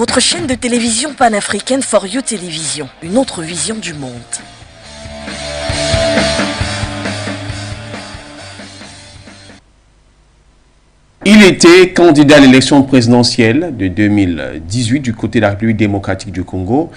Votre chaîne de télévision panafricaine For You Télévision, une autre vision du monde. Il était candidat à l'élection présidentielle de 2018 du côté de la République démocratique du Congo.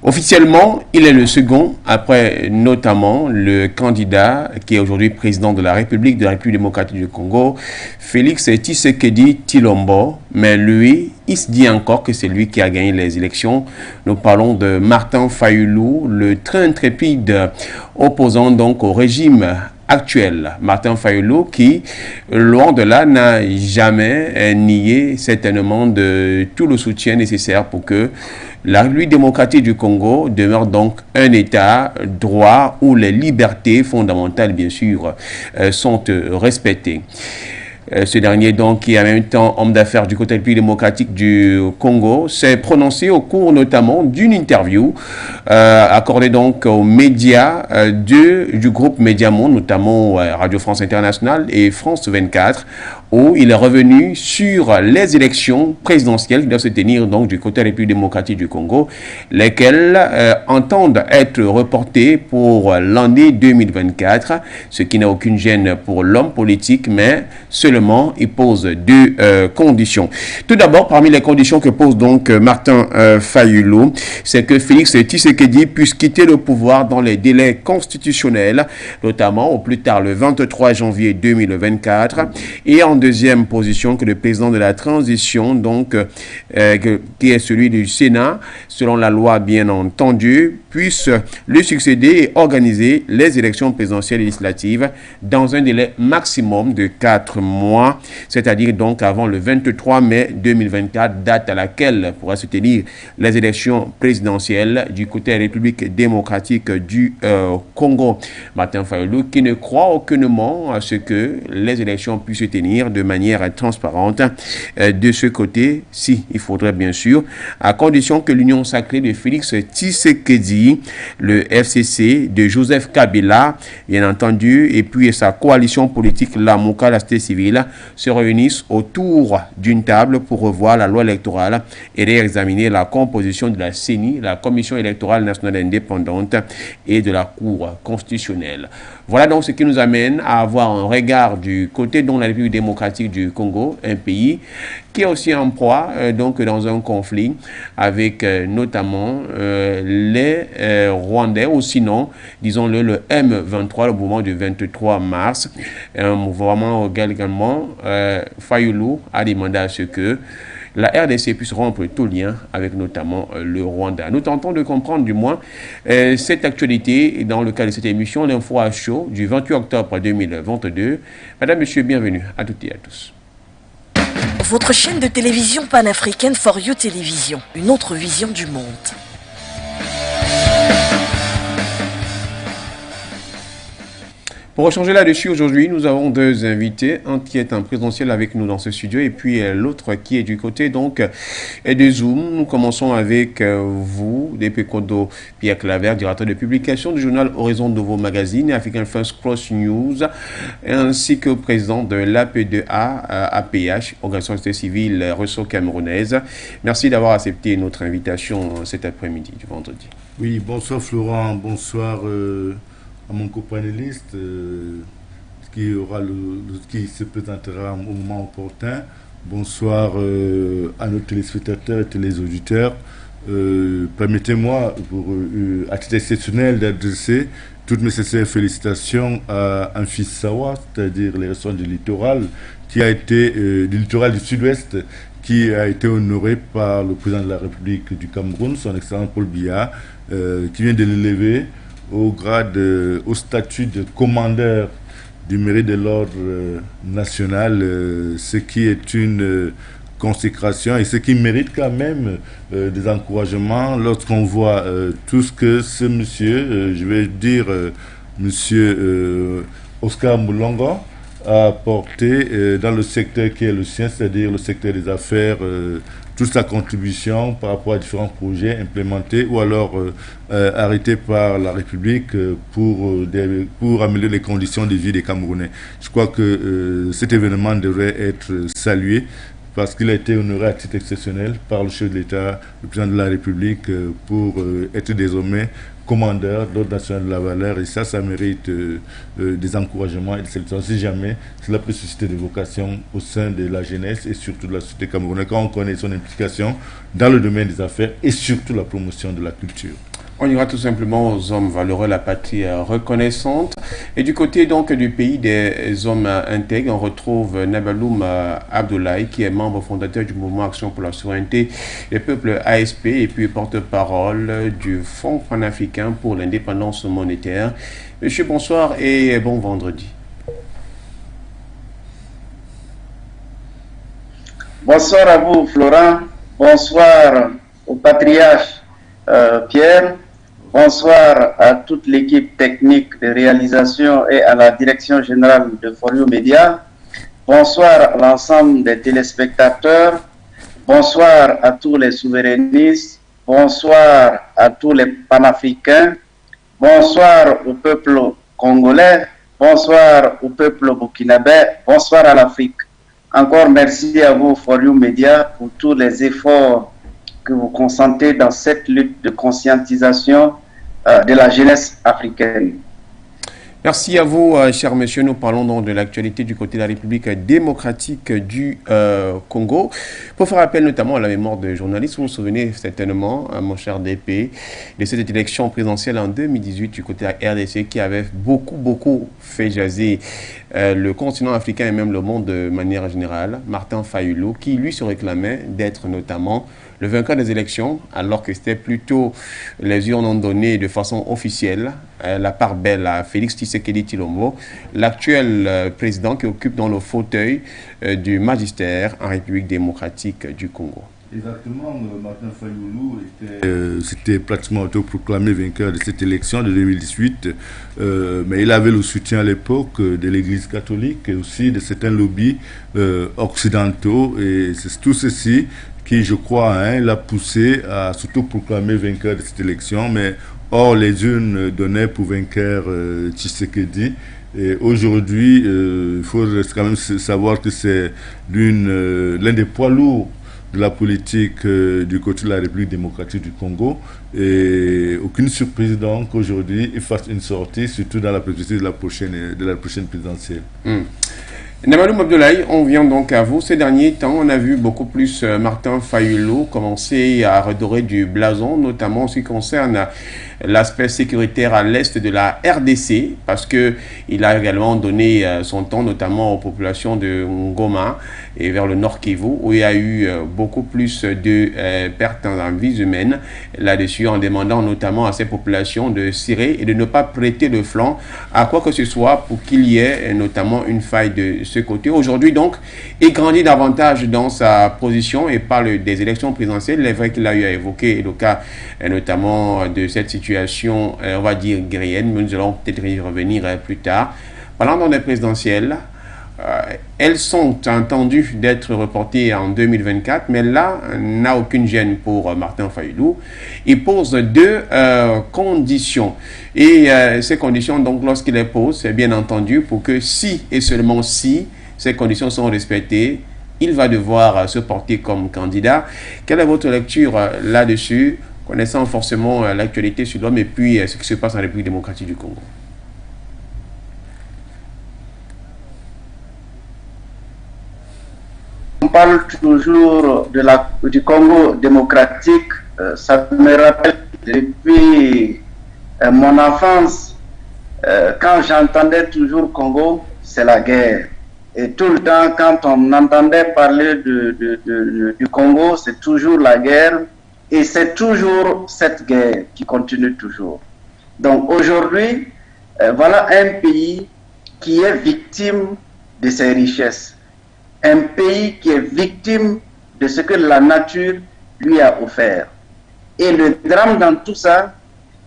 Officiellement, il est le second, après notamment le candidat qui est aujourd'hui président de la République démocratique du Congo, Félix Tshisekedi Tshilombo. Mais lui, il se dit encore que c'est lui qui a gagné les élections. Nous parlons de Martin Fayulu, le très intrépide opposant donc au régime actuel. Martin Fayulu qui, loin de là, n'a jamais nié certainement de tout le soutien nécessaire pour que la République démocratique du Congo demeure donc un État droit où les libertés fondamentales, bien sûr, sont respectées. Ce dernier, donc, qui est en même temps homme d'affaires du côté République démocratique du Congo, s'est prononcé au cours notamment d'une interview accordée donc aux médias du groupe Mediamonde, notamment Radio France Internationale et France 24, où il est revenu sur les élections présidentielles qui doivent se tenir donc du côté République démocratique du Congo, lesquelles entendent être reportées pour l'année 2024, ce qui n'a aucune gêne pour l'homme politique, mais seulement il pose deux conditions. Tout d'abord, parmi les conditions que pose donc Martin Fayulu, c'est que Félix Tshisekedi puisse quitter le pouvoir dans les délais constitutionnels, notamment au plus tard le 23 janvier 2024, et en deuxième position que le président de la transition, donc qui est celui du Sénat, selon la loi bien entendu, puisse lui succéder et organiser les élections présidentielles et législatives dans un délai maximum de 4 mois, c'est-à-dire donc avant le 23 mai 2024, date à laquelle pourra se tenir les élections présidentielles du côté République démocratique du Congo. Martin Fayulu qui ne croit aucunement à ce que les élections puissent se tenir de manière transparente de ce côté, si il faudrait bien sûr, à condition que l'union sacrée de Félix Tshisekedi, le FCC de Joseph Kabila, bien entendu, et puis sa coalition politique Lamuka, la société civile, se réunissent autour d'une table pour revoir la loi électorale et réexaminer la composition de la CENI, la Commission électorale nationale indépendante, et de la Cour constitutionnelle. Voilà donc ce qui nous amène à avoir un regard du côté de la République démocratique du Congo, un pays qui est aussi en proie donc dans un conflit avec notamment les Rwandais, ou sinon, disons-le, le M23, le mouvement du 23 mars, un mouvement également Fayulu a demandé à ce que la RDC puisse rompre tout lien avec notamment le Rwanda. Nous tentons de comprendre du moins cette actualité dans le cadre de cette émission, l'info à chaud du 28 octobre 2022. Madame, Monsieur, bienvenue à toutes et à tous. Votre chaîne de télévision panafricaine For You Télévision, une autre vision du monde. Pour échanger là-dessus, aujourd'hui, nous avons deux invités. Un qui est en présentiel avec nous dans ce studio et puis l'autre qui est du côté donc de Zoom. Nous commençons avec vous, Depekodo Pierre Claver, directeur de publication du journal Horizon Nouveau Magazine et African First Cross News, ainsi que président de l'AP2A, APH, Organisation de société civile russo-camerounaise. Merci d'avoir accepté notre invitation cet après-midi du vendredi. Oui, bonsoir Florent, bonsoir à mon copanéliste qui se présentera au moment opportun. Bonsoir à nos téléspectateurs et téléauditeurs. Permettez-moi, à titre exceptionnel, d'adresser toutes mes sincères félicitations à Amphis Sawa, c'est-à-dire les restaurants du littoral, qui a été du littoral du sud-ouest, qui a été honoré par le président de la République du Cameroun, son excellent Paul Biya, qui vient de l'élever au statut de commandeur du mérite de l'ordre national, ce qui est une consécration et ce qui mérite quand même des encouragements lorsqu'on voit tout ce que ce monsieur, je vais dire monsieur Oscar Moulongo, a apporté dans le secteur qui est le sien, c'est-à-dire le secteur des affaires, toute sa contribution par rapport à différents projets implémentés ou alors arrêtés par la République pour améliorer les conditions de vie des Camerounais. Je crois que cet événement devrait être salué parce qu'il a été honoré à titre exceptionnel par le chef de l'État, le président de la République, pour être désormais commandeur d'ordre national de la valeur. Et ça mérite des encouragements et des salutations. Si jamais cela peut susciter des vocations au sein de la jeunesse et surtout de la société camerounaise, quand on connaît son implication dans le domaine des affaires et surtout la promotion de la culture. On ira tout simplement aux hommes valeureux, la patrie reconnaissante. Et du côté donc du pays des hommes intègres, on retrouve Nabaloum Abdoulaye, qui est membre fondateur du mouvement Action pour la souveraineté des peuples ASP et puis porte-parole du Fonds panafricain pour l'indépendance monétaire. Monsieur, bonsoir et bon vendredi. Bonsoir à vous, Florent. Bonsoir au patriarche Pierre. Bonsoir à toute l'équipe technique de réalisation et à la direction générale de For You Media. Bonsoir à l'ensemble des téléspectateurs. Bonsoir à tous les souverainistes. Bonsoir à tous les panafricains. Bonsoir au peuple congolais. Bonsoir au peuple burkinabé. Bonsoir à l'Afrique. Encore merci à vous, For You Media, pour tous les efforts que vous consentez dans cette lutte de conscientisation de la jeunesse africaine. Merci à vous, cher monsieur. Nous parlons donc de l'actualité du côté de la République démocratique du Congo. Pour faire appel notamment à la mémoire de journalistes, vous vous souvenez certainement, mon cher DP, de cette élection présidentielle en 2018 du côté de la RDC qui avait beaucoup fait jaser le continent africain et même le monde de manière générale. Martin Fayulu, qui lui se réclamait d'être notamment le vainqueur des élections, alors que c'était plutôt les urnes ont donné de façon officielle la part belle à Félix Tshisekedi Tshilombo, l'actuel président qui occupe dans le fauteuil du magistère en République démocratique du Congo. Exactement, Martin Fayulu s'était pratiquement autoproclamé vainqueur de cette élection de 2018, mais il avait le soutien à l'époque de l'Église catholique et aussi de certains lobbies occidentaux, et c'est tout ceci qui, je crois, l'a poussé à s'autoproclamer vainqueur de cette élection, mais or les urnes donnaient pour vainqueur Tshisekedi. Et aujourd'hui, il faut quand même savoir que c'est l'un des poids lourds de la politique du côté de la République démocratique du Congo. Et aucune surprise donc qu'aujourd'hui, il fasse une sortie, surtout dans la perspective de la prochaine présidentielle. Nabaloum Abdoulaye, on vient donc à vous. Ces derniers temps, on a vu beaucoup plus Martin Fayulu commencer à redorer du blason, notamment en ce qui concerne l'aspect sécuritaire à l'est de la RDC, parce qu'il a également donné son temps notamment aux populations de Ngoma et vers le nord Kivu, où il y a eu beaucoup plus de pertes en vies humaines là-dessus, en demandant notamment à ces populations de cirer et de ne pas prêter le flanc à quoi que ce soit pour qu'il y ait notamment une faille de ce côté. Aujourd'hui donc, il grandit davantage dans sa position et parle des élections présidentielles. Il est vrai qu'il a eu à évoquer le cas notamment de cette situation, on va dire guerrienne, mais nous allons peut-être y revenir plus tard. Parlant dans les présidentielles, elles sont entendues d'être reportées en 2024, mais là, n'a aucune gêne pour Martin Fayulu. Il pose deux conditions. Et ces conditions, donc, lorsqu'il les pose, c'est bien entendu pour que si et seulement si ces conditions sont respectées, il va devoir se porter comme candidat. Quelle est votre lecture là-dessus, connaissant forcément l'actualité sur l'homme et puis ce qui se passe en République démocratique du Congo? On parle toujours du Congo démocratique. Ça me rappelle depuis mon enfance, quand j'entendais toujours Congo, c'est la guerre. Et tout le temps, quand on entendait parler du Congo, c'est toujours la guerre. Et c'est toujours cette guerre qui continue toujours. Donc aujourd'hui, voilà un pays qui est victime de ses richesses. Un pays qui est victime de ce que la nature lui a offert. Et le drame dans tout ça,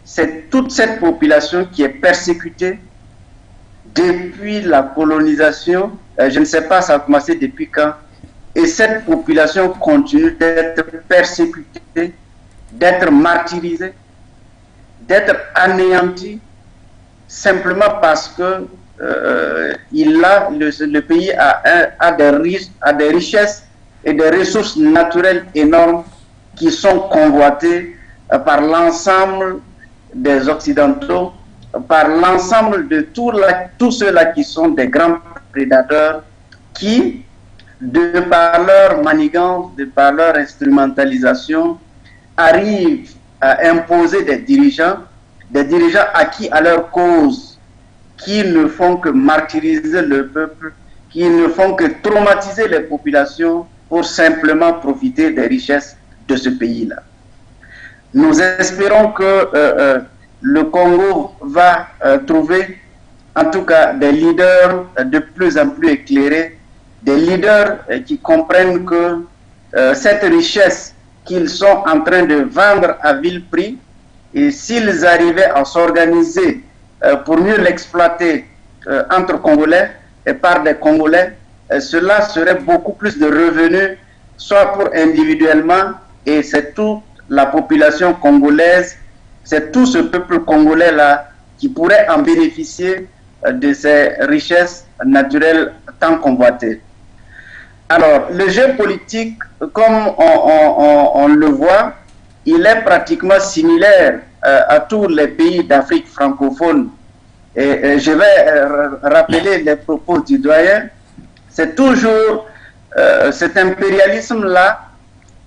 c'est toute cette population qui est persécutée depuis la colonisation. Je ne sais pas, ça a commencé depuis quand. Et cette population continue d'être persécutée, d'être martyrisée, d'être anéantie, simplement parce que le pays a des richesses et des ressources naturelles énormes qui sont convoitées par l'ensemble des Occidentaux, par l'ensemble de tous ceux-là qui sont des grands prédateurs qui, de par leur manigance, de par leur instrumentalisation, arrivent à imposer des dirigeants acquis à leur cause, qui ne font que martyriser le peuple, qui ne font que traumatiser les populations pour simplement profiter des richesses de ce pays-là. Nous espérons que le Congo va trouver en tout cas des leaders de plus en plus éclairés, des leaders qui comprennent que cette richesse qu'ils sont en train de vendre à vil prix, et s'ils arrivaient à s'organiser pour mieux l'exploiter entre Congolais et par des Congolais, cela serait beaucoup plus de revenus, soit pour individuellement, et c'est toute la population congolaise, c'est tout ce peuple congolais-là qui pourrait en bénéficier de ces richesses naturelles tant convoitées. Alors, le jeu politique, comme on le voit, il est pratiquement similaire à tous les pays d'Afrique francophone. Et je vais rappeler les propos du doyen. C'est toujours cet impérialisme-là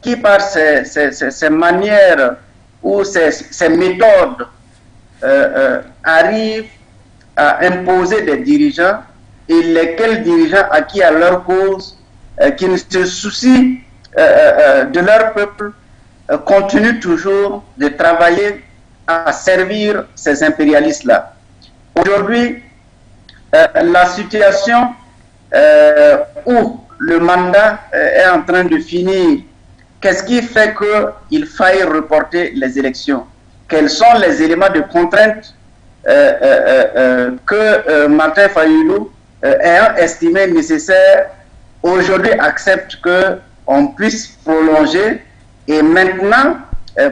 qui, par ses manières ou ses méthodes, arrive à imposer des dirigeants, et lesquels dirigeants acquis à leur cause, qui ne se soucient de leur peuple, continuent toujours de travailler à servir ces impérialistes-là. Aujourd'hui, la situation où le mandat est en train de finir, qu'est-ce qui fait qu'il faille reporter les élections? Quels sont les éléments de contrainte que Martin Fayulu, ayant estimé nécessaire, aujourd'hui accepte qu'on puisse prolonger et maintenant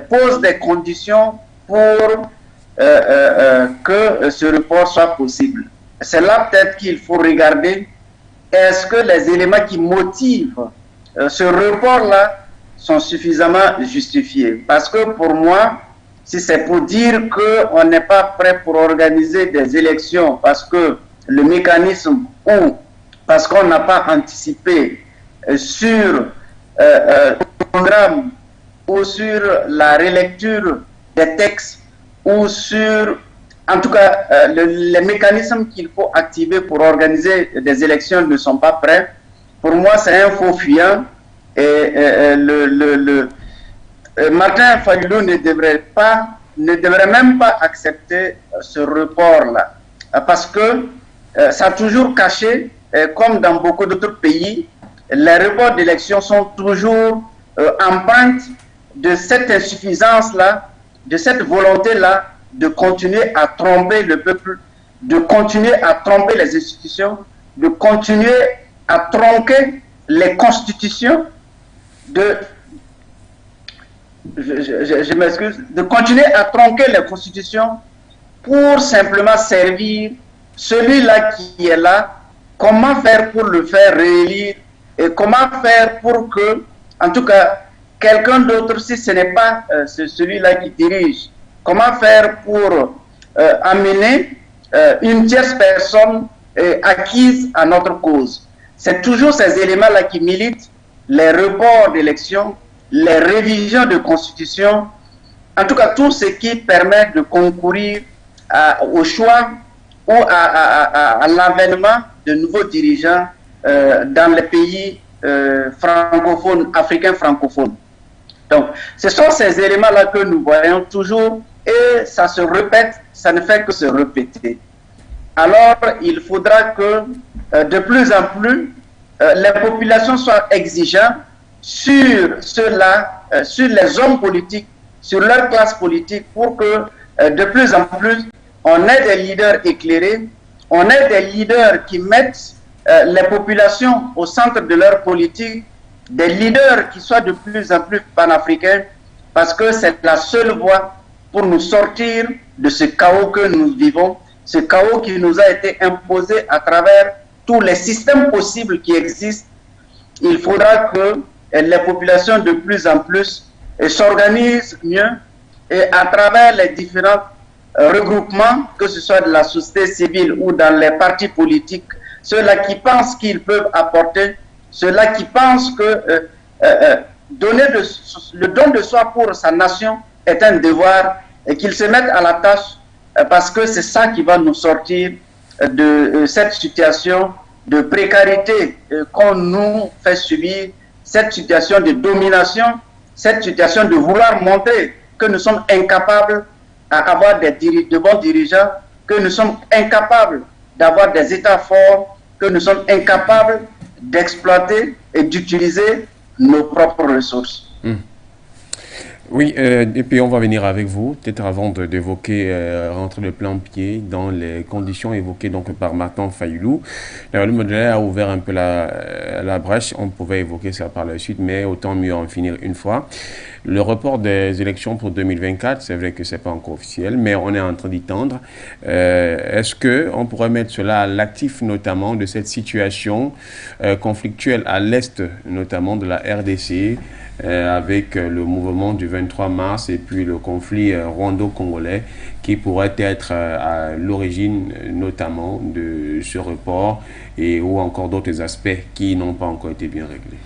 pose des conditions pour que ce report soit possible. C'est là peut-être qu'il faut regarder, est-ce que les éléments qui motivent ce report-là sont suffisamment justifiés? Parce que pour moi, si c'est pour dire qu'on n'est pas prêt pour organiser des élections parce que le mécanisme ou parce qu'on n'a pas anticipé sur le programme ou sur la relecture des textes ou sur, en tout cas, les mécanismes qu'il faut activer pour organiser des élections ne sont pas prêts. Pour moi, c'est un faux fuyant. Et Martin Fayulu ne devrait même pas accepter ce report-là. Parce que ça a toujours caché, comme dans beaucoup d'autres pays, les reports d'élections sont toujours empreintes de cette insuffisance-là, de cette volonté-là de continuer à tromper le peuple, de continuer à tromper les institutions, de continuer à tronquer les constitutions, je m'excuse, de continuer à tronquer les constitutions pour simplement servir celui-là qui est là. Comment faire pour le faire réélire et comment faire pour que, en tout cas, quelqu'un d'autre, si ce n'est pas celui-là qui dirige, comment faire pour amener une tierce personne acquise à notre cause? C'est toujours ces éléments-là qui militent les reports d'élections, les révisions de constitution, en tout cas tout ce qui permet de concourir au choix ou à l'avènement de nouveaux dirigeants dans les pays francophones, africains francophones. Donc, ce sont ces éléments-là que nous voyons toujours et ça se répète, ça ne fait que se répéter. Alors, il faudra que de plus en plus, les populations soient exigeantes sur ceux-là, sur les hommes politiques, sur leur classe politique, pour que de plus en plus, on ait des leaders éclairés, on ait des leaders qui mettent les populations au centre de leur politique, des leaders qui soient de plus en plus panafricains, parce que c'est la seule voie pour nous sortir de ce chaos que nous vivons, ce chaos qui nous a été imposé à travers tous les systèmes possibles qui existent. Il faudra que les populations de plus en plus s'organisent mieux et à travers les différents regroupements, que ce soit de la société civile ou dans les partis politiques, ceux-là qui pensent qu'ils peuvent apporter, ceux-là qui pensent que donner le don de soi pour sa nation est un devoir et qu'ils se mettent à la tâche parce que c'est ça qui va nous sortir de cette situation de précarité qu'on nous fait subir, cette situation de domination, cette situation de vouloir montrer que nous sommes incapables d'avoir de bons dirigeants, que nous sommes incapables d'avoir des États forts, que nous sommes incapables d'exploiter et d'utiliser nos propres ressources. Oui, et puis on va venir avec vous, peut-être avant d'évoquer rentrer le plan pied dans les conditions évoquées donc par Martin Fayulu. Le modèle a ouvert un peu la brèche, on pouvait évoquer ça par la suite, mais autant mieux en finir une fois. Le report des élections pour 2024, c'est vrai que ce n'est pas encore officiel, mais on est en train d'y tendre. Est-ce qu'on pourrait mettre cela à l'actif notamment de cette situation conflictuelle à l'est notamment de la RDC avec le mouvement du 23 mars et puis le conflit rwando-congolais qui pourrait être à l'origine notamment de ce report et ou encore d'autres aspects qui n'ont pas encore été bien réglés?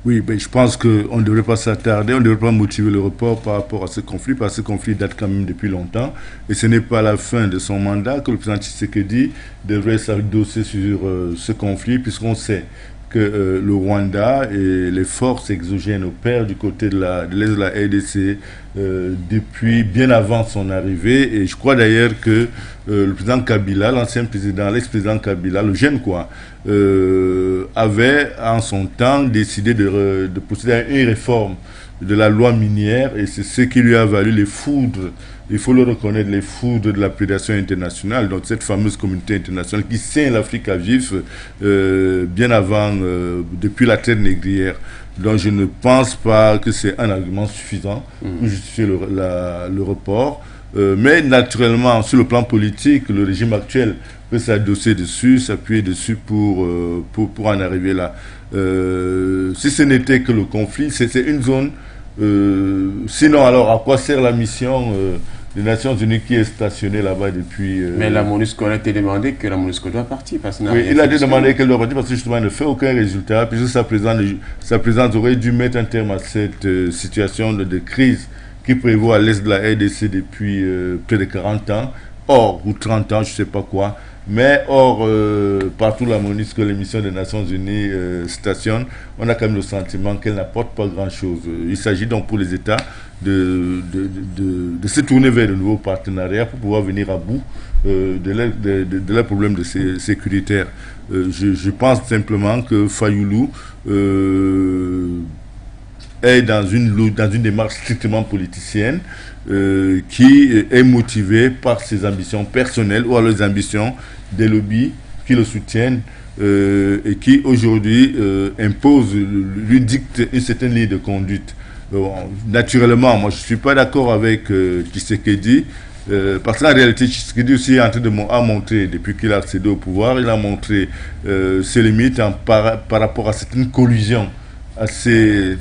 Oui, ben, je pense qu'on ne devrait pas s'attarder, on ne devrait pas motiver le report par rapport à ce conflit, parce que ce conflit date quand même depuis longtemps. Et ce n'est pas à la fin de son mandat que le président Tshisekedi devrait s'adosser sur ce conflit, puisqu'on sait que le Rwanda et les forces exogènes opèrent du côté de l'est de la RDC depuis bien avant son arrivée. Et je crois d'ailleurs que le président Kabila, l'ancien président, l'ex-président Kabila, le jeune quoi, avait en son temps décidé de procéder à une réforme de la loi minière, et c'est ce qui lui a valu les foudres, il faut le reconnaître, les foudres de la prédation internationale, donc cette fameuse communauté internationale qui saigne l'Afrique à vif bien avant, depuis la traite négrière. Donc je ne pense pas que c'est un argument suffisant pour justifier le report. Mais naturellement, sur le plan politique, le régime actuel peut s'adosser dessus, s'appuyer dessus pour en arriver là. Si ce n'était que le conflit, c'est une zone. Sinon, alors, à quoi sert la mission des Nations Unies qui est stationnée là-bas depuis... Mais la MONUSCO a été demandé que la MONUSCO doit partir. Parce que oui, il a demandé qu'elle doit partir parce que justement, elle ne fait aucun résultat, puisque sa présence aurait dû mettre un terme à cette situation de crise qui prévaut à l'est de la RDC depuis près de 40 ans, or, ou 30 ans, je ne sais pas quoi. Mais or, partout la MONUSCO, les missions des Nations Unies stationnent, on a quand même le sentiment qu'elle n'apporte pas grand-chose. Il s'agit donc pour les États de se tourner vers de nouveaux partenariats pour pouvoir venir à bout de leurs problèmes sécuritaires. Je pense simplement que Fayulu est dans une démarche strictement politicienne qui est motivée par ses ambitions personnelles ou alors les ambitions des lobbies qui le soutiennent et qui aujourd'hui imposent, lui dictent une certaine ligne de conduite. Naturellement, moi je ne suis pas d'accord avec Tshisekedi parce qu'en réalité Tshisekedi aussi est en train de montrer, depuis qu'il a accédé au pouvoir, il a montré ses limites par rapport à certaines collusions assez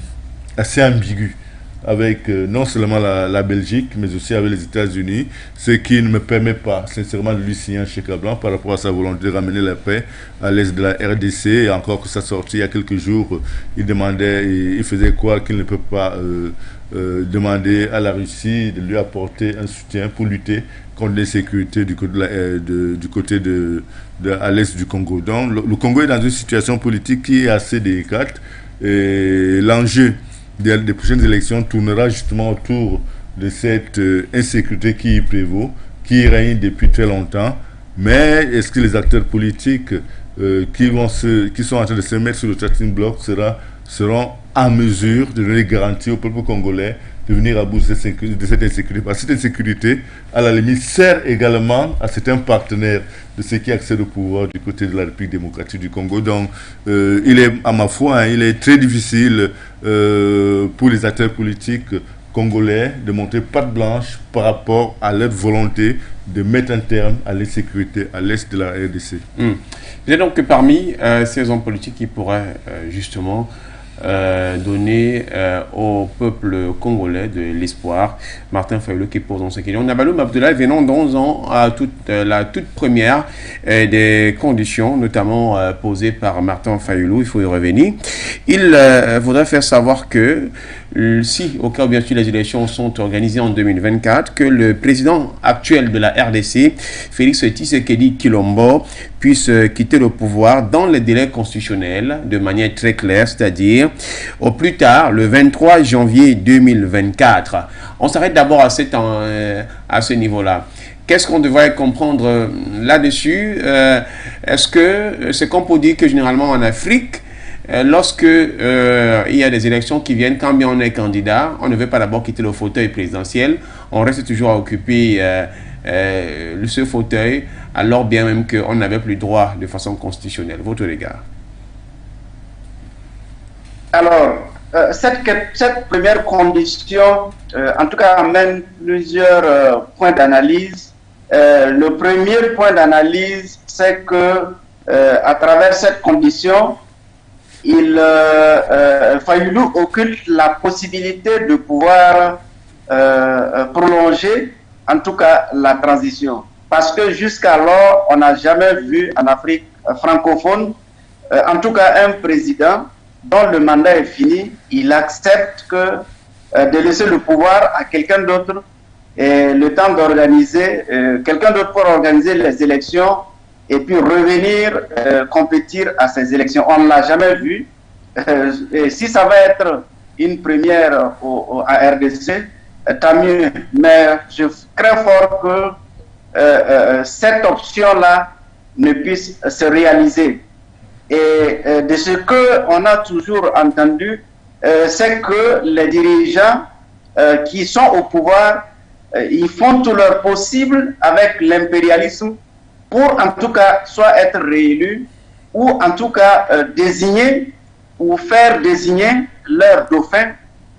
ambiguës avec non seulement la Belgique, mais aussi avec les États-Unis, ce qui ne me permet pas, sincèrement, de lui signer un chèque à blanc par rapport à sa volonté de ramener la paix à l'est de la RDC. Et encore que ça sortit il y a quelques jours, il faisait croire qu'il ne peut pas demander à la Russie de lui apporter un soutien pour lutter contre l'insécurité du côté à l'est du Congo. Donc, le Congo est dans une situation politique qui est assez délicate et l'enjeu des prochaines élections tournera justement autour de cette insécurité qui y prévaut, qui règne depuis très longtemps. Mais est-ce que les acteurs politiques qui sont en train de se mettre sur le starting block seront en mesure de donner garantie au peuple congolais de venir à bout de cette insécurité? Parce que cette insécurité, à la limite, sert également à certains partenaires de ceux qui accèdent au pouvoir du côté de la République démocratique du Congo. Donc, il est, à ma foi, il est très difficile pour les acteurs politiques congolais de montrer patte blanche par rapport à leur volonté de mettre un terme à l'insécurité à l'est de la RDC. Vous êtes donc que parmi ces hommes politiques qui pourraient justement donner au peuple congolais de l'espoir. Martin Fayulu qui pose dans ces questions. Nabaloum Abdoulaye, venons donc à la toute première des conditions, notamment posées par Martin Fayulu, il faut y revenir. Il voudrait faire savoir que si, au cas où bien sûr les élections sont organisées en 2024, que le président actuel de la RDC, Félix Tshisekedi Tshilombo, puisse quitter le pouvoir dans les délais constitutionnels de manière très claire, c'est-à-dire au plus tard le 23 janvier 2024. On s'arrête d'abord à ce niveau-là. Qu'est-ce qu'on devrait comprendre là-dessus? Est-ce que c'est qu'on peut dire que généralement en Afrique, lorsque il y a des élections qui viennent, quand bien on est candidat, on ne veut pas d'abord quitter le fauteuil présidentiel, on reste toujours à occuper ce fauteuil, alors bien même qu'on n'avait plus droit de façon constitutionnelle. Votre regard? Alors, cette première condition, en tout cas, amène plusieurs points d'analyse. Le premier point d'analyse, c'est que à travers cette condition, Fayulu occulte la possibilité de pouvoir prolonger, en tout cas, la transition. Parce que jusqu'alors, on n'a jamais vu en Afrique francophone, en tout cas, un président dont le mandat est fini, il accepte de laisser le pouvoir à quelqu'un d'autre et le temps d'organiser, quelqu'un d'autre pour organiser les élections et puis revenir compétir à ces élections. On ne l'a jamais vu. Et si ça va être une première à RDC, tant mieux. Mais je crains fort que cette option-là ne puisse se réaliser. Et de ce qu'on a toujours entendu, c'est que les dirigeants qui sont au pouvoir, ils font tout leur possible avec l'impérialisme pour en tout cas soit être réélus ou en tout cas désigner ou faire désigner leur dauphin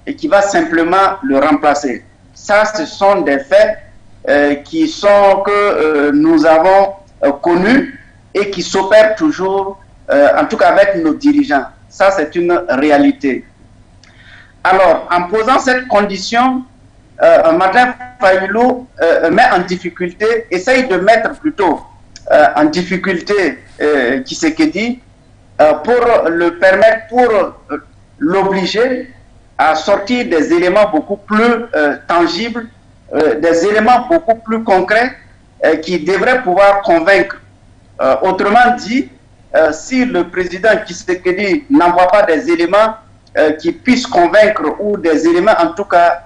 et qui va simplement le remplacer. Ça, ce sont des faits que nous avons connus et qui s'opèrent toujours, en tout cas avec nos dirigeants. Ça, c'est une réalité. Alors, en posant cette condition, Martin Fayulu met en difficulté, essaye de mettre plutôt en difficulté Tshisekedi pour le permettre, pour l'obliger à sortir des éléments beaucoup plus tangibles, des éléments beaucoup plus concrets qui devraient pouvoir convaincre. Autrement dit, si le président Tshisekedi n'envoie pas des éléments qui puissent convaincre ou des éléments en tout cas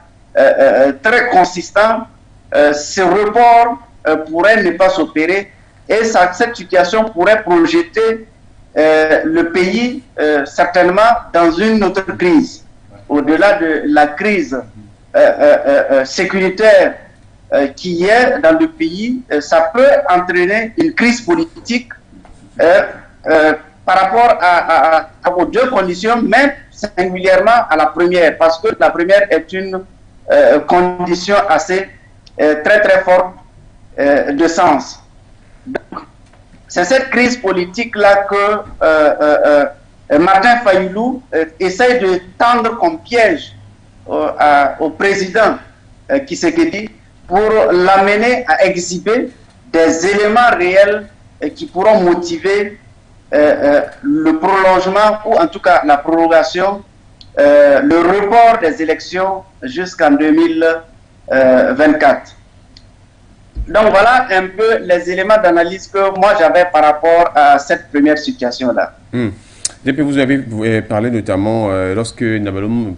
très consistants, ce report pourrait ne pas s'opérer et cette situation pourrait projeter le pays certainement dans une autre crise. Au-delà de la crise sécuritaire qui est dans le pays, ça peut entraîner une crise politique par rapport aux deux conditions, mais singulièrement à la première, parce que la première est une condition assez très très forte de sens. Donc, c'est cette crise politique-là que Martin Fayulu essaye de tendre comme piège au président Tshisekedi pour l'amener à exhiber des éléments réels qui pourront motiver le prolongement ou en tout cas la prorogation, le report des élections jusqu'en 2024. Donc voilà un peu les éléments d'analyse que moi j'avais par rapport à cette première situation-là. Depuis vous avez parlé notamment, lorsque Nabaloum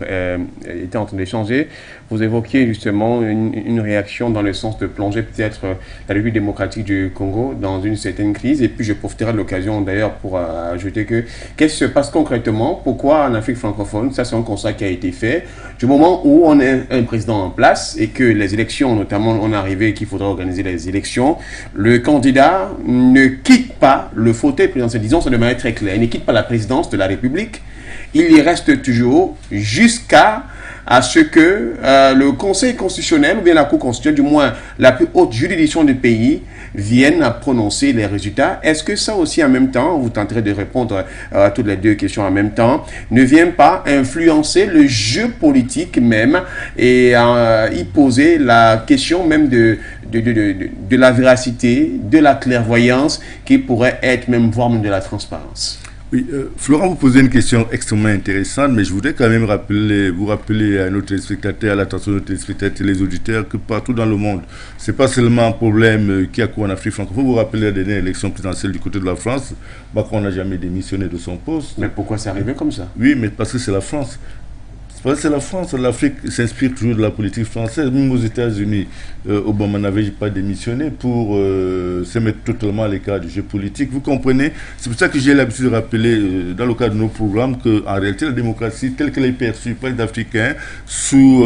était en train d'échanger, vous évoquiez justement une réaction dans le sens de plonger peut-être la République démocratique du Congo dans une certaine crise. Et puis je profiterai de l'occasion d'ailleurs pour ajouter que qu'est-ce qui se passe concrètement? Pourquoi en Afrique francophone? Ça c'est un constat qui a été fait. Du moment où on a un président en place et que les élections, notamment on est arrivé qu'il faudra organiser les élections, le candidat ne quitte pas le fauteuil présidentiel, disons ça de manière très claire, il ne quitte pas la présidence de la République, il y reste toujours jusqu'à à ce que le Conseil constitutionnel ou bien la Cour constitutionnelle, du moins la plus haute juridiction du pays, viennent à prononcer les résultats. Est-ce que ça aussi en même temps, vous tenterez de répondre à toutes les deux questions en même temps, ne vient pas influencer le jeu politique même et y poser la question même de la véracité, de la clairvoyance qui pourrait être même, voire même de la transparence? Oui, Florent, vous posez une question extrêmement intéressante, mais je voudrais quand même vous rappeler à nos téléspectateurs, à l'attention de nos téléspectateurs et les auditeurs, que partout dans le monde, ce n'est pas seulement un problème qui a cours en Afrique francophone. Vous vous rappelez la dernière élection présidentielle du côté de la France, Macron n'a jamais démissionné de son poste. Mais pourquoi c'est arrivé comme ça? Oui, mais parce que c'est la France. C'est la France, l'Afrique s'inspire toujours de la politique française. Même aux États-Unis, Obama n'avait pas démissionné pour se mettre totalement à l'écart du jeu politique. Vous comprenez? C'est pour ça que j'ai l'habitude de rappeler dans le cadre de nos programmes qu'en réalité, la démocratie, telle qu'elle est perçue par les Africains, sous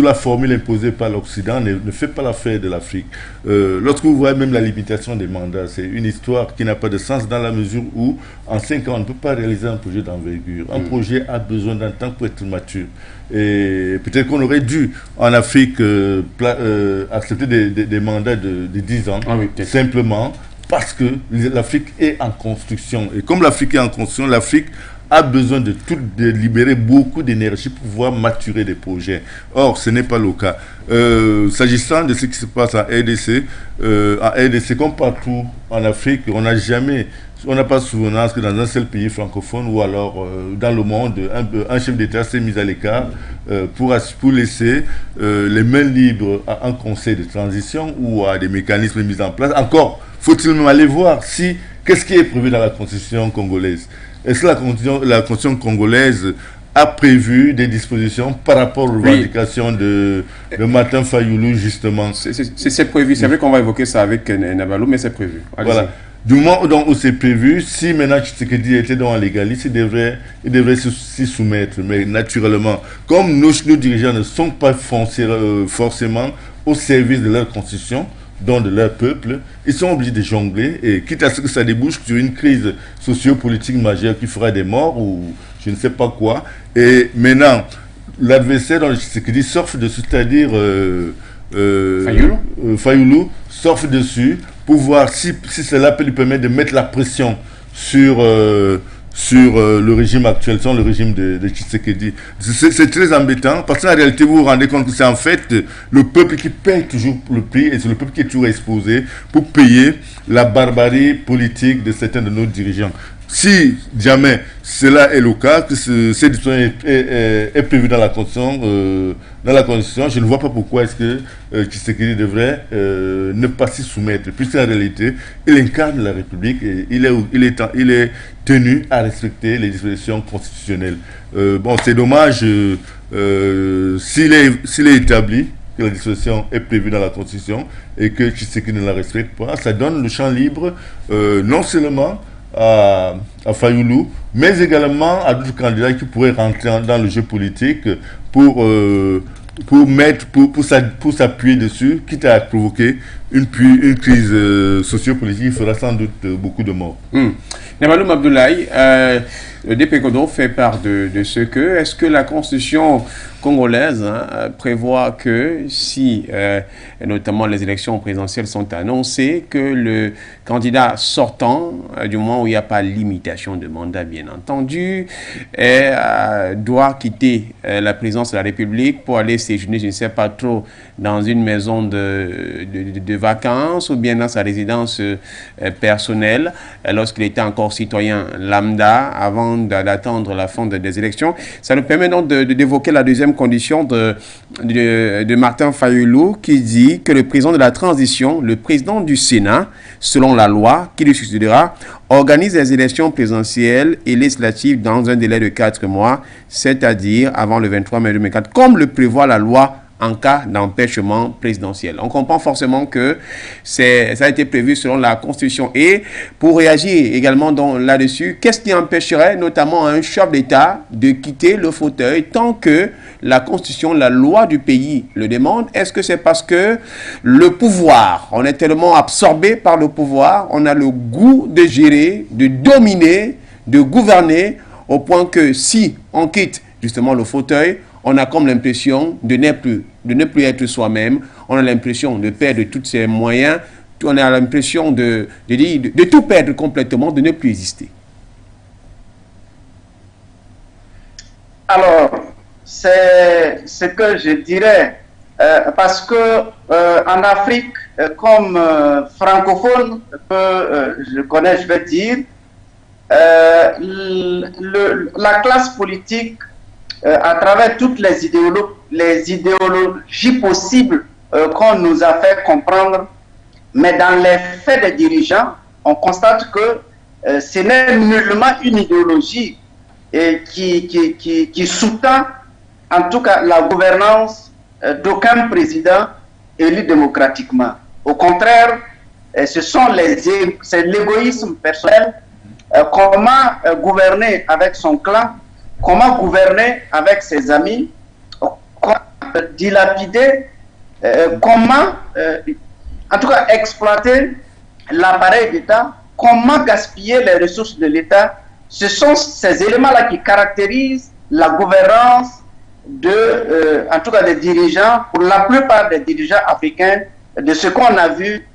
la formule imposée par l'Occident, ne fait pas l'affaire de l'Afrique. Lorsque vous voyez même la limitation des mandats, c'est une histoire qui n'a pas de sens dans la mesure où, en 5 ans, on ne peut pas réaliser un projet d'envergure. Un projet a besoin d'un temps pour être mature. Et peut-être qu'on aurait dû, en Afrique, accepter des mandats de 10 ans, simplement parce que l'Afrique est en construction. Et comme l'Afrique est en construction, l'Afrique a besoin de libérer beaucoup d'énergie pour pouvoir maturer des projets. Or, ce n'est pas le cas. S'agissant de ce qui se passe en RDC, comme partout en Afrique, on n'a pas souvenance que dans un seul pays francophone ou alors dans le monde, un chef d'État s'est mis à l'écart pour laisser les mains libres à un conseil de transition ou à des mécanismes mis en place. Encore, faut-il même aller voir qu'est-ce qui est prévu dans la constitution congolaise. Est-ce que la constitution congolaise a prévu des dispositions par rapport aux revendications de Martin Fayoulou, justement? C'est prévu. C'est vrai qu'on va évoquer ça avec Nabalou, mais c'est prévu. Voilà. Du moment où c'est prévu, si maintenant Tshisekedi était dans la légalité, il devrait s'y soumettre. Mais naturellement, comme nos dirigeants ne sont pas forcément au service de leur constitution, donc de leur peuple, ils sont obligés de jongler, et quitte à ce que ça débouche sur une crise sociopolitique majeure qui fera des morts ou je ne sais pas quoi. Et maintenant, l'adversaire dans le Tshisekedi surfe dessus, c'est-à-dire Fayoulou surfe dessus pour voir si cela peut lui permettre de mettre la pression sur le régime actuel, sur le régime de Tshisekedi. C'est très embêtant parce qu'en réalité, vous vous rendez compte que c'est en fait le peuple qui paye toujours le prix et c'est le peuple qui est toujours exposé pour payer la barbarie politique de certains de nos dirigeants. Si jamais cela est le cas, que cette disposition est prévue dans la Constitution, je ne vois pas pourquoi est-ce que Tshisekedi devrait ne pas s'y soumettre. Puisqu'en réalité, il incarne la République et il est tenu à respecter les dispositions constitutionnelles. C'est dommage s'il est établi que la disposition est prévue dans la Constitution et que Tshisekedi ne la respecte pas. Ça donne le champ libre non seulement à Fayoulou, mais également à d'autres candidats qui pourraient rentrer dans le jeu politique pour s'appuyer dessus, quitte à provoquer une crise sociopolitique qui fera sans doute beaucoup de morts. Nabalou Abdoulaye, le DPCODO fait part de ce que, est-ce que la constitution congolaise prévoit que si, notamment les élections présidentielles sont annoncées, que le candidat sortant, du moment où il n'y a pas limitation de mandat bien entendu, doit quitter la présidence de la République pour aller séjourner, je ne sais pas trop, dans une maison de vacances ou bien dans sa résidence personnelle lorsqu'il était encore citoyen lambda avant d'attendre la fin des élections. Ça nous permet donc d'évoquer la deuxième condition de Martin Fayoulou qui dit que le président de la transition, le président du Sénat, selon la loi qui lui succédera, organise les élections présidentielles et législatives dans un délai de 4 mois, c'est-à-dire avant le 23 mai 2004, comme le prévoit la loi en cas d'empêchement présidentiel. On comprend forcément que ça a été prévu selon la Constitution. Et pour réagir également là-dessus, qu'est-ce qui empêcherait notamment un chef d'État de quitter le fauteuil tant que la Constitution, la loi du pays le demande? Est-ce que c'est parce que le pouvoir, on est tellement absorbé par le pouvoir, on a le goût de gérer, de dominer, de gouverner, au point que si on quitte justement le fauteuil, on a comme l'impression de ne plus être soi-même, on a l'impression de perdre tous ses moyens, on a l'impression de tout perdre complètement, de ne plus exister. Alors, c'est ce que je dirais, parce que en Afrique, comme francophone, je connais, je vais dire, la classe politique, à travers toutes les idéologies possibles qu'on nous a fait comprendre, mais dans les faits des dirigeants, on constate que ce n'est nullement une idéologie qui sous-tend, en tout cas, la gouvernance d'aucun président élu démocratiquement. Au contraire, c'est l'égoïsme personnel. Comment gouverner avec son clan, comment gouverner avec ses amis, comment dilapider, comment, en tout cas, exploiter l'appareil d'État, comment gaspiller les ressources de l'État. Ce sont ces éléments-là qui caractérisent la gouvernance en tout cas des dirigeants, pour la plupart des dirigeants africains, de ce qu'on a vu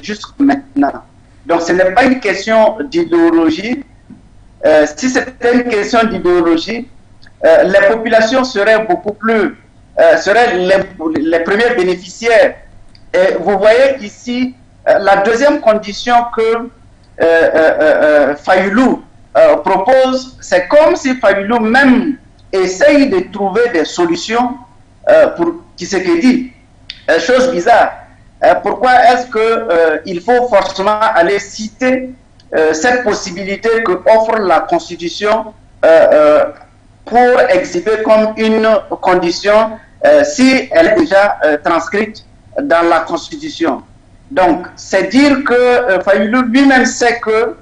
jusqu'à maintenant. Donc ce n'est pas une question d'idéologie. Si c'était une question d'idéologie, les populations seraient beaucoup plus, seraient les premiers bénéficiaires. Et vous voyez ici, la deuxième condition que Fayulu propose, c'est comme si Fayulu même essaye de trouver des solutions pour Tshisekedi. Chose bizarre. Pourquoi est-ce qu'il faut forcément aller citer cette possibilité que offre la Constitution pour exhiber comme une condition si elle est déjà transcrite dans la Constitution? Donc, c'est dire que Fayulu lui-même sait que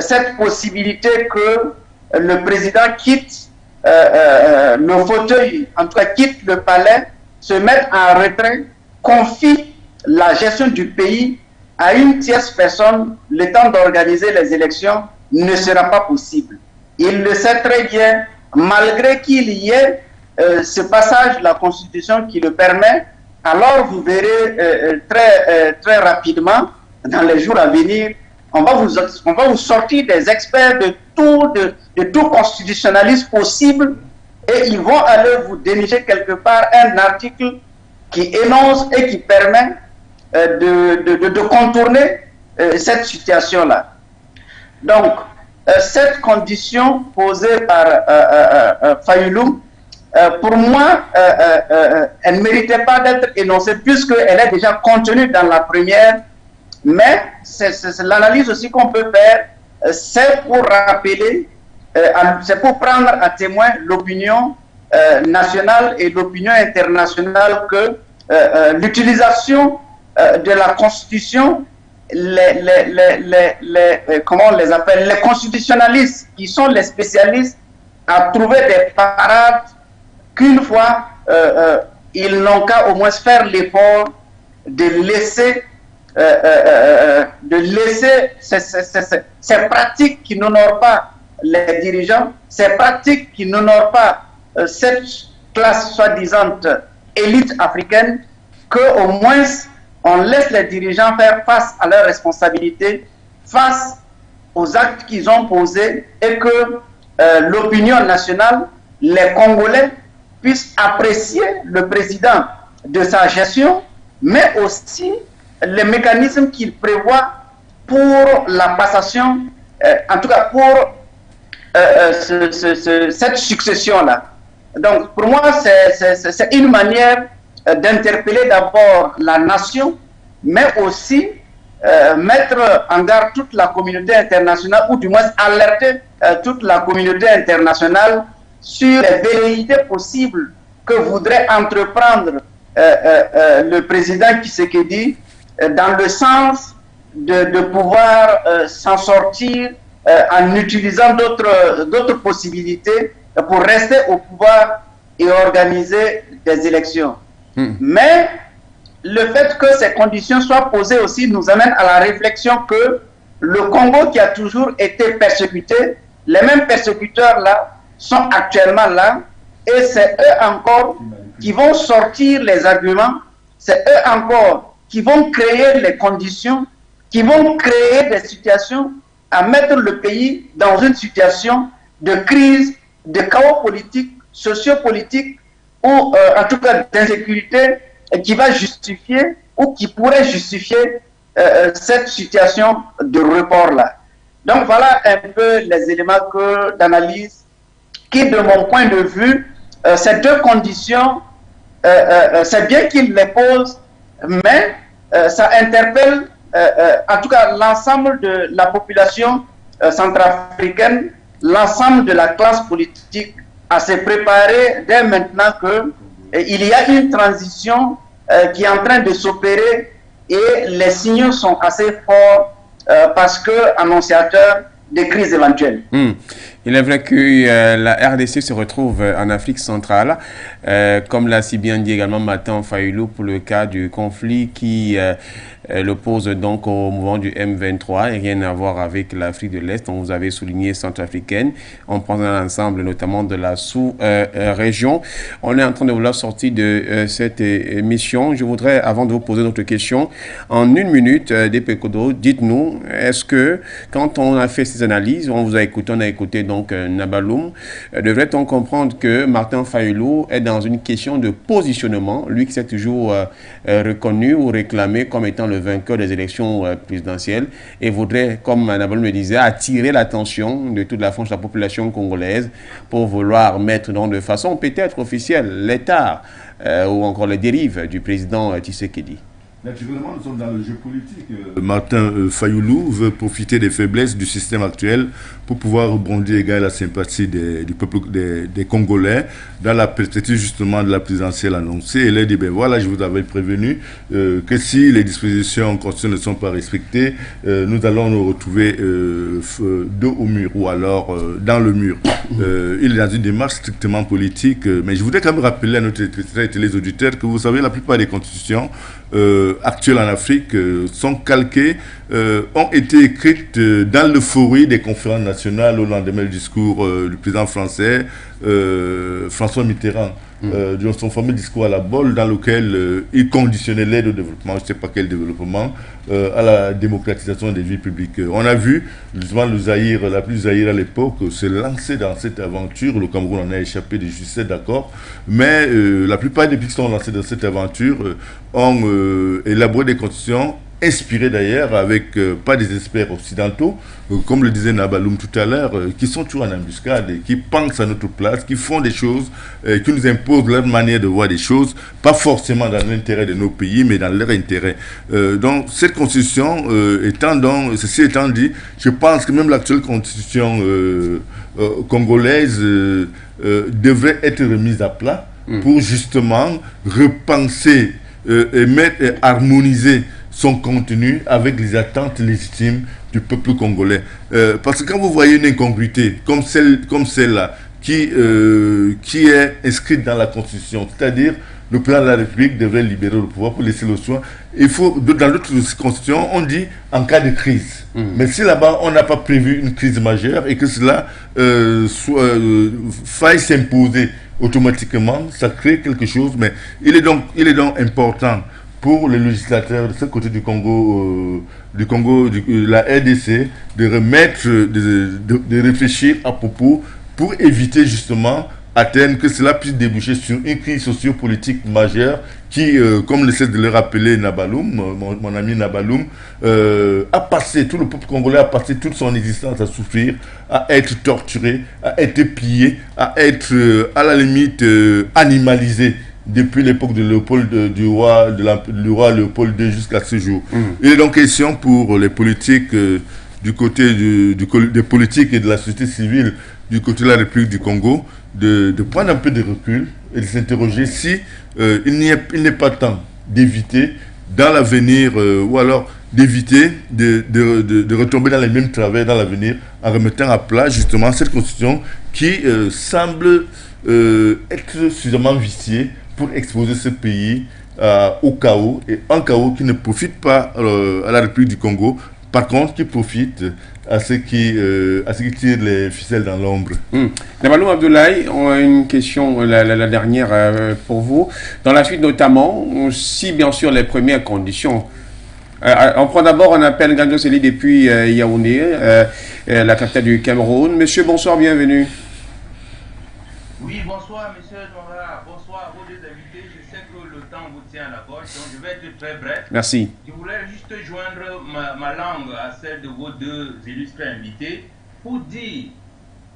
cette possibilité que le président quitte le fauteuil, en tout cas quitte le palais, se mette en retrait, confie la gestion du pays à une tierce personne, le temps d'organiser les élections ne sera pas possible. Il le sait très bien, malgré qu'il y ait ce passage de la Constitution qui le permet. Alors vous verrez très rapidement, dans les jours à venir, on va vous sortir des experts de tout constitutionnalisme possible, et ils vont aller vous dénicher quelque part un article qui énonce et qui permet de contourner cette situation-là. Donc, cette condition posée par Fayulu, pour moi, elle ne méritait pas d'être énoncée puisqu'elle est déjà contenue dans la première, mais c'est l'analyse aussi qu'on peut faire, c'est pour rappeler, c'est pour prendre à témoin l'opinion nationale et l'opinion internationale que l'utilisation de la Constitution, comment on les appelle, les constitutionnalistes, qui sont les spécialistes, à trouver des parades qu'une fois, ils n'ont qu'à au moins faire l'effort de laisser ces pratiques qui n'honorent pas les dirigeants, ces pratiques qui n'honorent pas cette classe soi-disant élite africaine, qu'au moins on laisse les dirigeants faire face à leurs responsabilités, face aux actes qu'ils ont posés, et que l'opinion nationale, les Congolais, puissent apprécier le président de sa gestion, mais aussi les mécanismes qu'il prévoit pour la passation, en tout cas pour cette succession-là. Donc pour moi, c'est une manière d'interpeller d'abord la nation, mais aussi mettre en garde toute la communauté internationale, ou du moins alerter toute la communauté internationale sur les velléités possibles que voudrait entreprendre le président Tshisekedi dans le sens de pouvoir s'en sortir en utilisant d'autres possibilités pour rester au pouvoir et organiser des élections. Mais le fait que ces conditions soient posées aussi nous amène à la réflexion que le Congo, qui a toujours été persécuté, les mêmes persécuteurs là sont actuellement là Et c'est eux encore qui vont sortir les arguments, c'est eux encore qui vont créer les conditions, qui vont créer des situations à mettre le pays dans une situation de crise, de chaos politique, sociopolitique, ou en tout cas d'insécurité, qui va justifier ou qui pourrait justifier cette situation de report-là. Donc voilà un peu les éléments d'analyse qui, de mon point de vue, ces deux conditions, c'est bien qu'ils les posent, mais ça interpelle en tout cas l'ensemble de la population centrafricaine, l'ensemble de la classe politique à se préparer dès maintenant qu'il y a une transition qui est en train de s'opérer et les signaux sont assez forts parce que annonciateurs des crises éventuelles. Il est vrai que la RDC se retrouve en Afrique centrale, comme l'a si bien dit également Martin Fayulu pour le cas du conflit qui l'oppose donc au mouvement du M23 et rien à voir avec l'Afrique de l'Est, dont vous avez souligné centrafricaine. On prend un ensemble notamment de la sous-région. On est en train de vouloir sortir de cette émission. Je voudrais, avant de vous poser d'autres questions, en une minute, Depekodo, dites-nous, est-ce que quand on a fait ces analyses, on vous a écouté, on a écouté donc Nabaloum, devrait-on comprendre que Martin Fayulu est dans une question de positionnement, lui qui s'est toujours reconnu ou réclamé comme étant le vainqueur des élections présidentielles et voudrait, comme Nabaloum le disait, attirer l'attention de toute la frange de la population congolaise pour vouloir mettre donc de façon peut-être officielle l'état ou encore les dérives du président Tshisekedi. Naturellement, nous sommes dans le jeu politique. Martin Fayulu veut profiter des faiblesses du système actuel pour pouvoir rebondir et gagner la sympathie du peuple des Congolais dans la perspective justement de la présidentielle annoncée. Et là, il dit, ben voilà, je vous avais prévenu que si les dispositions constitutionnelles ne sont pas respectées, nous allons nous retrouver dos au mur ou alors dans le mur. Il est dans une démarche strictement politique. Mais je voudrais quand même rappeler à nos téléauditeurs que vous savez, la plupart des constitutions actuelles en Afrique sont calquées, ont été écrites dans l'euphorie des conférences nationales au lendemain du discours du président français François Mitterrand. Dans son fameux discours à la Bolle, dans lequel il conditionnait l'aide au développement, je ne sais pas quel développement, à la démocratisation des vies publiques. On a vu justement le Zaïre, la plus Zaïre à l'époque, se lancer dans cette aventure. Le Cameroun en a échappé de justesse, d'accord, mais la plupart des pays qui sont lancés dans cette aventure ont élaboré des constitutions inspirés d'ailleurs avec pas des experts occidentaux, comme le disait Nabaloum tout à l'heure, qui sont toujours en embuscade, et qui pensent à notre place, qui font des choses, qui nous imposent leur manière de voir des choses, pas forcément dans l'intérêt de nos pays, mais dans leur intérêt. Donc cette constitution, ceci étant dit, je pense que même l'actuelle constitution congolaise devrait être remise à plat pour justement repenser et harmoniser son contenu avec les attentes légitimes du peuple congolais. Parce que quand vous voyez une incongruité comme celle-là, qui est inscrite dans la Constitution, c'est-à-dire le président de la République devrait libérer le pouvoir pour laisser le soin. Il faut, dans d'autres constitutions, on dit en cas de crise. Mais si là-bas, on n'a pas prévu une crise majeure et que cela faille s'imposer automatiquement, ça crée quelque chose. Mais il est donc important pour les législateurs de ce côté du Congo, la RDC, de remettre, de réfléchir à propos pour éviter justement à terme que cela puisse déboucher sur une crise sociopolitique majeure qui, comme le sait de le rappeler Nabaloum, mon ami Nabaloum, a passé, tout le peuple congolais a passé toute son existence à souffrir, à être torturé, à être pillé, à être à la limite animalisé depuis l'époque de du roi Léopold II jusqu'à ce jour. Il est donc question pour les politiques du côté des politiques et de la société civile du côté de la République du Congo de prendre un peu de recul et de s'interroger si il n'est pas temps d'éviter dans l'avenir ou alors d'éviter de retomber dans les mêmes travers dans l'avenir en remettant à plat justement cette constitution qui semble être suffisamment viciée pour exposer ce pays au chaos, et un chaos qui ne profite pas à la République du Congo, par contre, qui profitent à ceux qui tirent les ficelles dans l'ombre. Nabalou Abdoulaye, on a une question, la dernière pour vous. Dans la suite notamment, si bien sûr les premières conditions, on prend d'abord un appel Ganjo Seli depuis Yaoundé, la capitale du Cameroun. Monsieur, bonsoir, bienvenue. Oui, bonsoir, monsieur Nora. Bonsoir à vos deux invités. Je sais que le temps vous tient à la gorge, donc je vais être très bref. Merci. Je voulais juste joindre ma langue à celle de vos deux illustres invités pour dire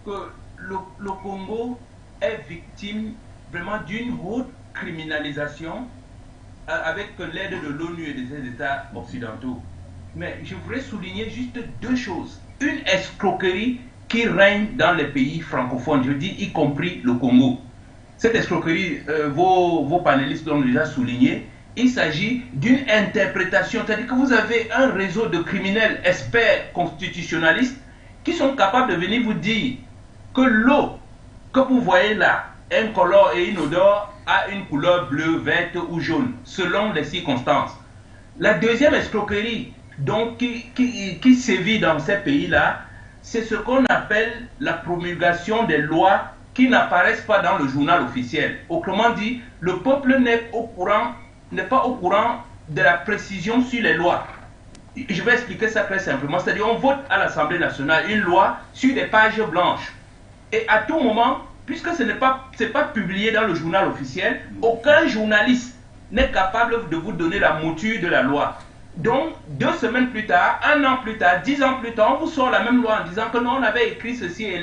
que le Congo est victime vraiment d'une haute criminalisation avec l'aide de l'ONU et des États occidentaux. Mais je voudrais souligner juste deux choses. Une escroquerie qui règne dans les pays francophones, je dis y compris le Congo. Cette escroquerie, vos panélistes l'ont déjà souligné, il s'agit d'une interprétation, c'est-à-dire que vous avez un réseau de criminels experts constitutionnalistes qui sont capables de venir vous dire que l'eau que vous voyez là, incolore et inodore, a une couleur bleue, verte ou jaune, selon les circonstances. La deuxième escroquerie donc, qui sévit dans ces pays-là, c'est ce qu'on appelle la promulgation des lois qui n'apparaissent pas dans le journal officiel. Autrement dit, le peuple n'est pas au courant de la précision sur les lois. Je vais expliquer ça très simplement. C'est-à-dire, on vote à l'Assemblée nationale une loi sur des pages blanches. Et à tout moment, puisque ce n'est pas publié dans le journal officiel, aucun journaliste n'est capable de vous donner la mouture de la loi. Donc, 2 semaines plus tard, 1 an plus tard, 10 ans plus tard, on vous sort la même loi en disant que non, on avait écrit ceci et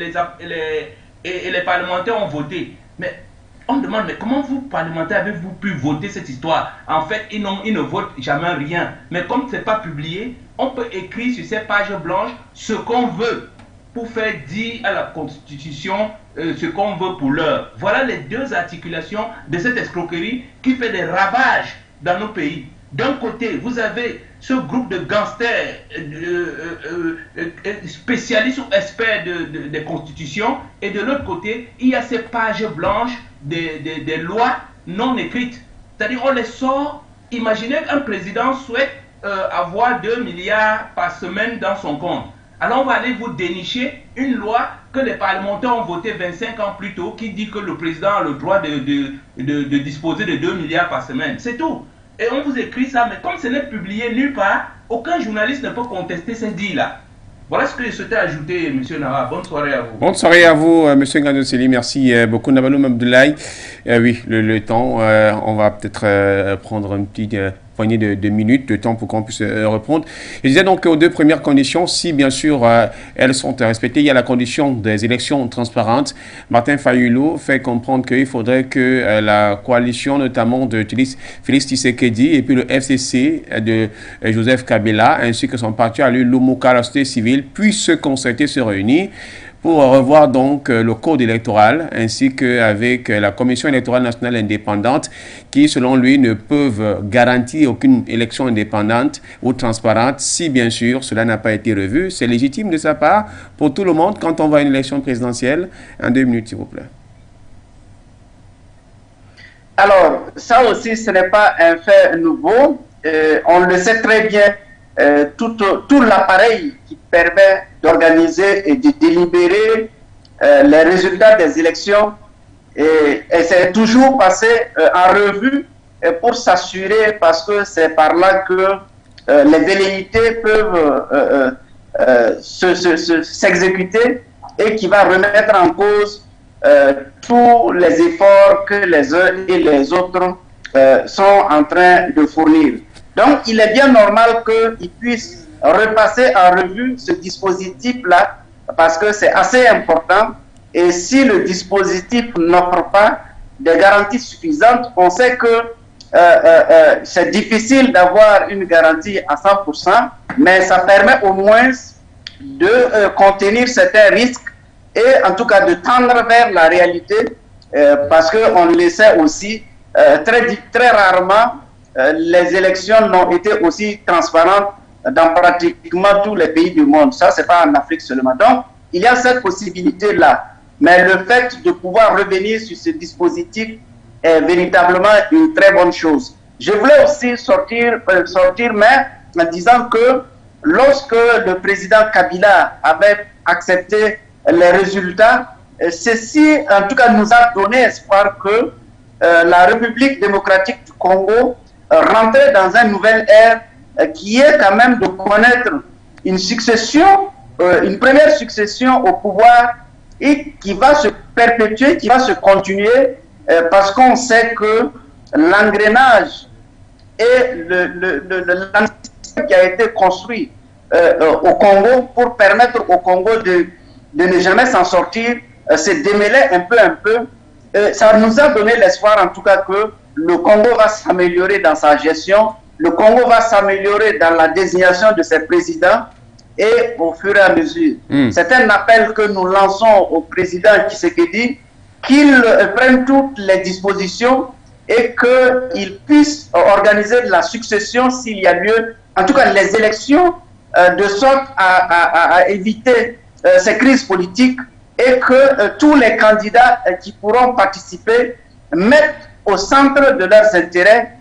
les parlementaires ont voté. Mais on demande, mais comment vous, parlementaires, avez-vous pu voter cette histoire? En fait, ils ne votent jamais rien. Mais comme ce n'est pas publié, on peut écrire sur ces pages blanches ce qu'on veut pour faire dire à la Constitution ce qu'on veut pour l'heure. Voilà les deux articulations de cette escroquerie qui fait des ravages dans nos pays. D'un côté, vous avez ce groupe de gangsters spécialistes ou experts des constitutions, et de l'autre côté, il y a ces pages blanches des lois non écrites. C'est-à-dire, on les sort. Imaginez qu'un président souhaite avoir 2 milliards par semaine dans son compte. Alors, on va aller vous dénicher une loi que les parlementaires ont votée 25 ans plus tôt, qui dit que le président a le droit de disposer de 2 milliards par semaine. C'est tout. Et on vous écrit ça, mais comme ce n'est publié nulle part, aucun journaliste ne peut contester ces dits-là. Voilà ce que je souhaitais ajouter, M. Nara. Bonne soirée à vous. Bonne soirée à vous, M. Ganjo-Seli. Merci beaucoup, Nabalou Abdoulaye. Oui, le temps, on va peut-être prendre une petite poignée de minutes de temps pour qu'on puisse reprendre. Je disais donc aux 2 premières conditions, si bien sûr elles sont respectées, il y a la condition des élections transparentes. Martin Fayulu fait comprendre qu'il faudrait que la coalition notamment de Félix Tshisekedi et puis le FCC de Joseph Kabila ainsi que son parti à lui, l'Umuka, la société civile, puissent se concerter, se réunir pour revoir donc le code électoral ainsi qu'avec la Commission électorale nationale indépendante qui, selon lui, ne peuvent garantir aucune élection indépendante ou transparente si, bien sûr, cela n'a pas été revu. C'est légitime de sa part pour tout le monde quand on va à une élection présidentielle. En 2 minutes, s'il vous plaît. Alors, ça aussi, ce n'est pas un fait nouveau. On le sait très bien. Tout l'appareil qui permet d'organiser et de délibérer les résultats des élections et c'est toujours passé en revue pour s'assurer, parce que c'est par là que les velléités peuvent s'exécuter et qui va remettre en cause tous les efforts que les uns et les autres sont en train de fournir. Donc, il est bien normal qu'ils puissent repasser en revue ce dispositif-là, parce que c'est assez important. Et si le dispositif n'offre pas des garanties suffisantes, on sait que c'est difficile d'avoir une garantie à 100%, mais ça permet au moins de contenir certains risques et en tout cas de tendre vers la réalité, parce qu'on le sait aussi, très rarement, les élections n'ont été aussi transparentes dans pratiquement tous les pays du monde. Ça, c'est pas en Afrique seulement. Donc, il y a cette possibilité-là. Mais le fait de pouvoir revenir sur ce dispositif est véritablement une très bonne chose. Je voulais aussi sortir mais en disant que lorsque le président Kabila avait accepté les résultats, ceci en tout cas nous a donné espoir que la République démocratique du Congo rentrait dans une nouvelle ère qui est quand même de connaître une succession, une première succession au pouvoir et qui va se perpétuer, qui va se continuer parce qu'on sait que l'engrenage et le qui a été construit au Congo pour permettre au Congo de ne jamais s'en sortir, se démêler un peu. Ça nous a donné l'espoir en tout cas que le Congo va s'améliorer dans sa gestion, le Congo va s'améliorer dans la désignation de ses présidents et au fur et à mesure. C'est un appel que nous lançons au président Tshisekedi qu'il prenne toutes les dispositions et qu'il puisse organiser la succession s'il y a lieu, en tout cas les élections, de sorte à éviter ces crises politiques et que tous les candidats qui pourront participer mettent au centre de leurs intérêts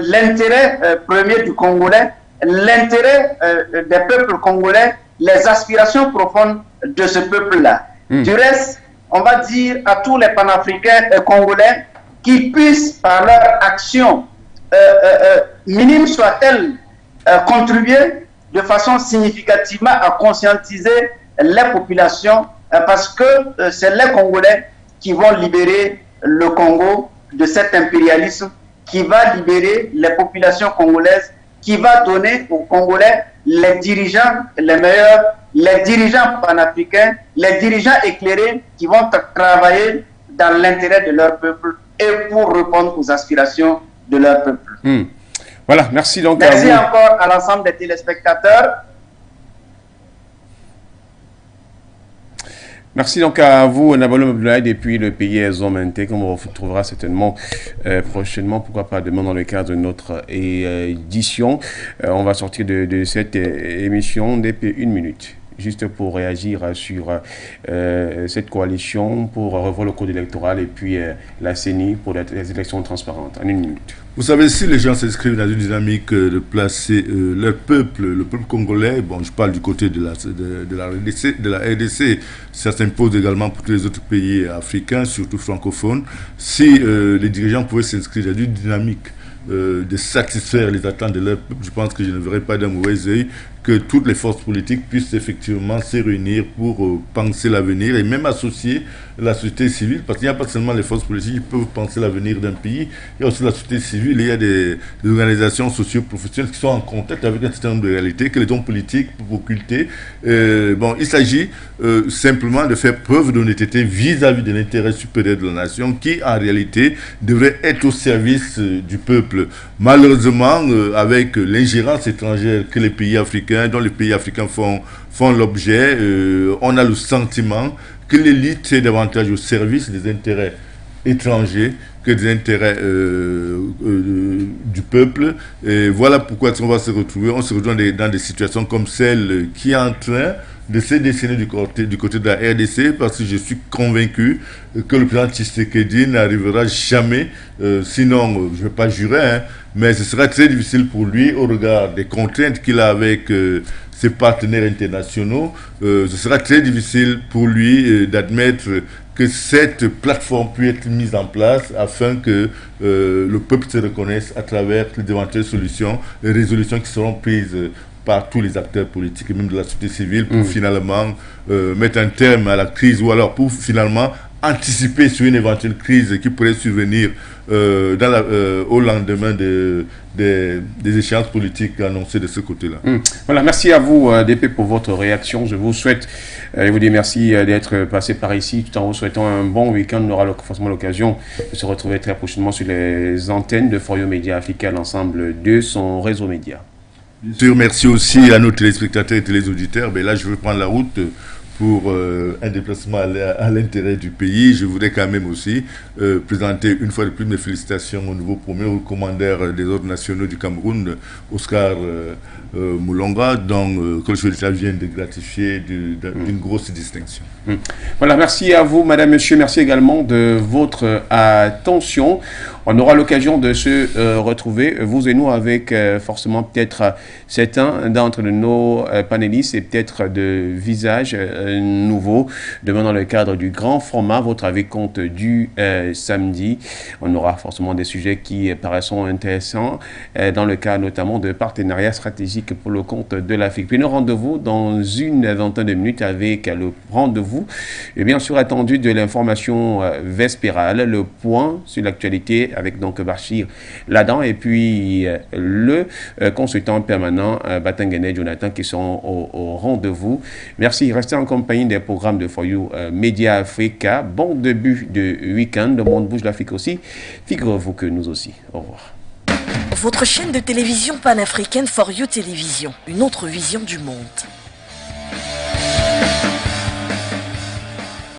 l'intérêt premier du Congolais, l'intérêt des peuples congolais, les aspirations profondes de ce peuple-là. Du reste, on va dire à tous les panafricains congolais qu'ils puissent, par leur action, minime soit-elle, contribuer de façon significativement à conscientiser les populations parce que c'est les Congolais qui vont libérer le Congo de cet impérialisme, qui va libérer les populations congolaises, qui va donner aux Congolais les dirigeants les meilleurs, les dirigeants panafricains, les dirigeants éclairés qui vont travailler dans l'intérêt de leur peuple et pour répondre aux aspirations de leur peuple. Voilà, merci donc merci à vous. Encore à l'ensemble des téléspectateurs. Merci donc à vous, Nabaloum Abdoulaye, depuis le pays Zomente, qu'on retrouvera certainement prochainement, pourquoi pas demain dans le cadre de notre édition. On va sortir de cette émission depuis 1 minute, juste pour réagir sur cette coalition, pour revoir le code électoral et puis la CENI pour les élections transparentes. En 1 minute. Vous savez, si les gens s'inscrivent dans une dynamique de placer le peuple congolais, bon, je parle du côté de la RDC, ça s'impose également pour tous les autres pays africains, surtout francophones. Si les dirigeants pouvaient s'inscrire dans une dynamique de satisfaire les attentes de leur peuple, je pense que je ne verrais pas d'un mauvais œil que toutes les forces politiques puissent effectivement se réunir pour penser l'avenir et même associer la société civile, parce qu'il n'y a pas seulement les forces politiques qui peuvent penser l'avenir d'un pays, il y a aussi la société civile, il y a des organisations socio-professionnelles qui sont en contact avec un certain nombre de réalités que les hommes politiques peuvent occulter. Bon, il s'agit simplement de faire preuve d'honnêteté vis-à-vis de l'intérêt supérieur de la nation qui, en réalité, devrait être au service du peuple. Malheureusement, avec l'ingérence étrangère que les pays africains, dont les pays africains font l'objet, on a le sentiment que l'élite est davantage au service des intérêts étrangers que des intérêts du peuple. Et voilà pourquoi on va se retrouver, on se retrouve dans des situations comme celle qui est en train de se dessiner du côté de la RDC, parce que je suis convaincu que le président Tshisekedi n'arrivera jamais, sinon, je ne vais pas jurer, mais ce sera très difficile pour lui, au regard des contraintes qu'il a avec ses partenaires internationaux, ce sera très difficile pour lui d'admettre que cette plateforme puisse être mise en place afin que le peuple se reconnaisse à travers les éventuelles solutions et résolutions qui seront prises par tous les acteurs politiques et même de la société civile pour finalement mettre un terme à la crise ou alors pour finalement anticiper sur une éventuelle crise qui pourrait survenir au lendemain des échéances politiques annoncées de ce côté-là. Voilà, merci à vous, DP, pour votre réaction. Je vous souhaite, je vous dis merci d'être passé par ici, tout en vous souhaitant un bon week-end. On aura forcément l'occasion de se retrouver très prochainement sur les antennes de For You Média Africa, l'ensemble de son réseau média. Bien sûr, merci aussi à nos téléspectateurs et téléauditeurs. Mais là, je vais prendre la route pour un déplacement à l'intérêt du pays. Je voudrais quand même aussi présenter une fois de plus mes félicitations au nouveau premier commandeur des ordres nationaux du Cameroun, Oscar Moulonga, dont que le chef d'État vient de gratifier d'une grosse distinction. Voilà, merci à vous, madame, monsieur. Merci également de votre attention. On aura l'occasion de se retrouver, vous et nous, avec forcément peut-être certains d'entre nos panélistes et peut-être de visages nouveaux. Demain, dans le cadre du grand format, votre avis compte du samedi. On aura forcément des sujets qui paraîtront intéressants dans le cadre notamment de partenariats stratégiques pour le compte de l'Afrique. Puis nous rendez-vous dans une vingtaine de minutes avec le rendez-vous et bien sûr attendu de l'information vespérale, le point sur l'actualité avec donc Bachir Ladan et puis le consultant permanent Batangene Jonathan qui sont au rendez-vous. Merci, restez en compagnie des programmes de For You Média Africa. Bon début de week-end, le monde bouge, l'Afrique aussi. Figurez-vous que nous aussi. Au revoir. Votre chaîne de télévision panafricaine For You Télévision, une autre vision du monde.